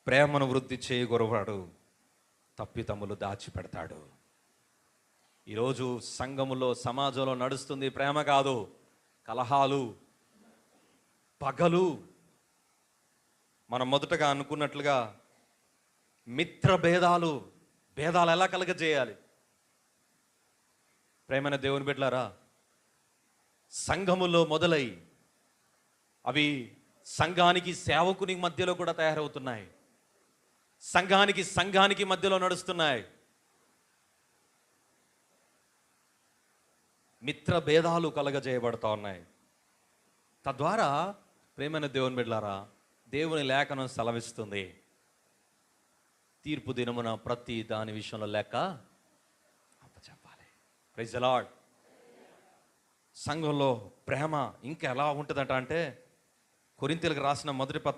ప్రేమను వృద్ధి చేయగొరవాడు తప్పితములు దాచిపెడతాడు. ఈరోజు సంఘములో, సమాజంలో నడుస్తుంది ప్రేమ కాదు, కలహాలు, పగలు. మనం మొదటగా అనుకున్నట్లుగా మిత్ర భేదాలు ఎలా కలగజేయాలి? ప్రేమైన దేవుని బిడ్డలారా, సంఘములో మొదలై అవి సంఘానికి, సేవకుని మధ్యలో కూడా తయారవుతున్నాయి. సంఘానికి మధ్యలో నడుస్తున్నాయి. మిత్ర భేదాలు కలగజేయబడతా ఉన్నాయి. తద్వారా ప్రేమైన దేవుని బిడ్డలారా, దేవుని లేఖనం సెలవిస్తుంది, తీర్పు దినమున ప్రతి దాని విషయంలో లెక్క అప్పచెప్పాలి. Praise the lord. సంఘంలో ప్రేమ ఇంకా ఎలా ఉంటుందట అంటే, కొరింథీయులకు రాసిన మొదటి